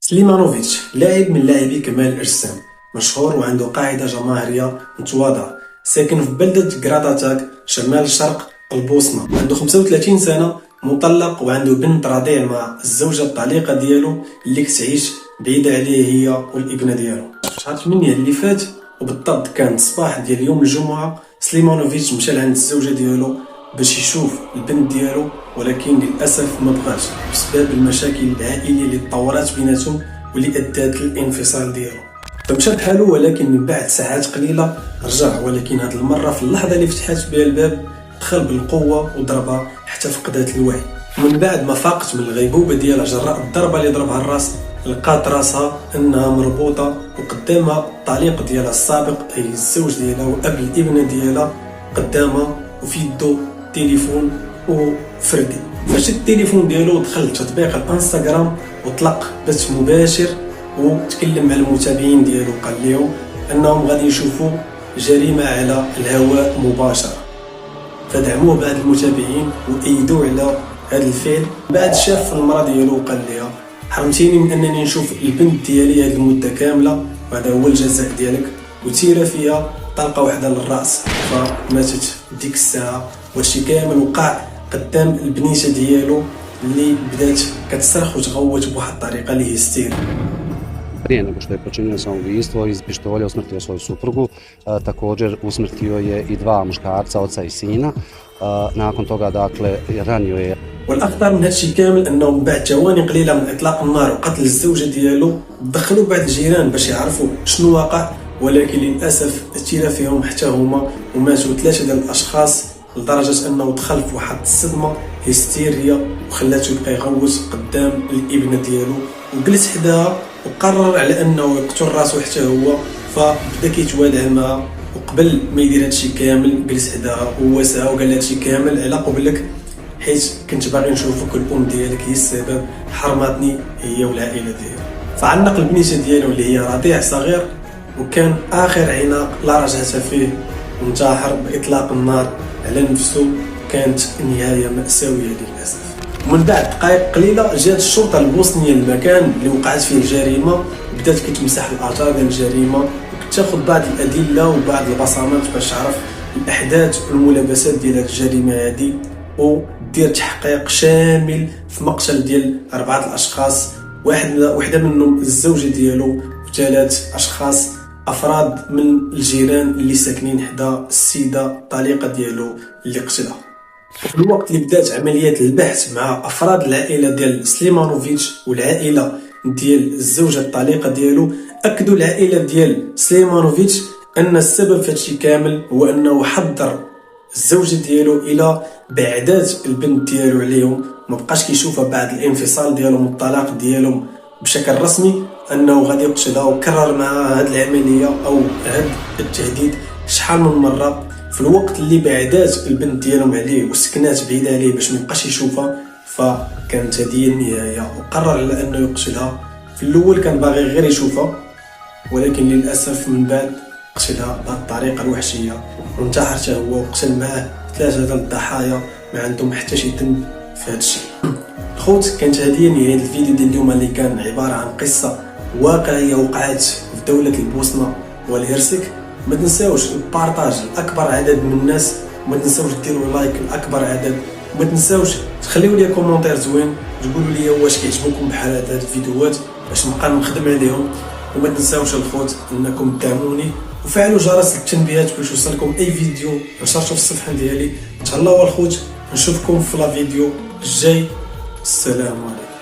سليمانوفيتش لاعب من لاعبي كمال الأجسام، مشهور وعنده قاعدة جماهيرية متواضعة. ساكن في بلدة كراتاتاك شمال الشرق البوسنة. عنده 35 سنة، مطلق وعنده بنت رضيع مع الزوجة الطليقة ديالو اللي كتعيش بعيدة عليه هي والابنة ديالو. شهر 8 اللي فات وبالضبط كان الصباح ديال يوم الجمعة، سليمانوفيتش مشى لعند الزوجة ديالو باش يشوف البنت ديالو، ولكن للاسف ما بغاش بسبب المشاكل العائليه اللي تطورات بيناتهم واللي ادت للانفصال ديالو. فمشى بحالو، ولكن من بعد ساعات قليله رجع، ولكن هذه المره في اللحظه اللي فتحات بها الباب دخل بالقوه وضربها حتى فقدات الوعي. ومن بعد ما فاقت من الغيبوبه ديالها جراء الضربه اللي ضربها الراس، لقات راسها انها مربوطه وقدامها الطليق ديالها السابق اي الزوج ديالها واب الابنه ديالها قدامها، وفي يدو تليفون وفردي. فاش التليفون ديالو دخل تطبيق الانستغرام وطلق بث مباشر وتكلم مع المتابعين ديالو، قال لهم انهم غادي يشوفوا جريمه على الهواء مباشره. فدعموه بعض المتابعين وايدوا على هذا الفعل. بعد شاف المراه ديالو وقال لها حرمتيني من انني نشوف البنت ديالي هذه المده كامله، وهذا هو الجزاء ديالك. وتيرا فيها طلقه واحده للراس فماتت ديك الساعه. وهادشي كامل وقع قدام البنيته ديالو اللي بدات كتصرخ وتغوت بواحد الطريقه اللي هستيري. Prije nego što je počinio samoubistvo, iz pištolja usmrtio svoju suprugu, također usmrtio je i dva muškarca, oca i sina. Nakon toga, dakle, ranio je. والاخطر من هادشي كامل انه من بعد ثواني قليله من اطلاق النار وقتل الزوجه ديالو، دخلوا بعض الجيران باش يعرفوا شنو واقع، ولكن للاسف اثير فيهم حتى هما وماتوا 3 ديال الاشخاص، لدرجه انه دخل في واحد الصدمه هستيريه وخلاته يبقى يغوت قدام الابنه ديالو، وجلس حداها وقرر على انه يقتل راسو حتى هو. فبدا كيتوالى معها، وقبل ما يدير هادشي كامل جلس حداها وواساها وقال هادشي كامل على قبلك، حيت كنت باغي نشوفك الام ديالك هي السبب، حرمتني هي والعائله ديالها. فعنق البنيته ديالو اللي هي رضيع صغير، وكان اخر عناق لا رجعه فيه، وانتحر باطلاق النار على نفسه. كانت نهايه ماساويه للاسف. ومن بعد دقائق قليله جات الشرطه البوسنيه للمكان اللي وقعت فيه الجريمه، بدات كتمسح الاثار ديال الجريمه وكتاخذ بعض الادله وبعض البصمات باش تعرف الاحداث والملابسات ديال هذه الجريمه هذه، ودير تحقيق شامل في مقتل ديال 4 الاشخاص، وحده منهم الزوجه ديالو، و3 اشخاص افراد من الجيران اللي ساكنين حدا السيده الطليقه ديالو اللي قتلها. في الوقت اللي بدات عمليات البحث مع افراد العائله ديال سليمانوفيتش والعائله ديال الزوجه الطليقه ديالو، اكدوا العائله ديال سليمانوفيتش ان السبب في هادشي كامل هو انه حضر الزوجه ديالو الى بعدات البنت ديالو عليهم، ما بقاش كيشوفها بعد الانفصال ديالهم والطلاق ديالهم بشكل رسمي، انه غادي يقتلها. وكرر معها هذه العمليه او هذا التهديد شحال من مره في الوقت اللي بعدات البنت ديالهم عليه وسكنات بعيده عليه باش ما يبقاش يشوفها. فكانت هذه النهايه، وقرر على انه يقتلها. في الاول كان باغي غير يشوفها، ولكن للاسف من بعد قتلها بهذه الطريقه الوحشيه، وانتحر حتى هو وقتل معاه 3 ديال الضحايا ما عندهم حتى شي ذنب في هذا الشيء. الخوت، كانت هذه نهايه الفيديو ديال اليوم اللي كان عباره عن قصه واقعيه وقعت في دوله البوسنه والهرسك. ما تنساوش البارطاج لاكبر عدد من الناس، وما تنساوش ديروا لايك لاكبر عدد، وما تنساوش تخليو لي كومونتير زوين تقولوا لي واش كيعجبوكم بحال هاد الفيديوهات باش نبقى نخدم عليهم. وما تنساوش الخوت انكم تدعموني وفعلوا جرس التنبيهات باش يوصلكم اي فيديو نشرته في الصفحه ديالي. تهلاو الخوت، نشوفكم في لا فيديو الجاي. السلام عليكم.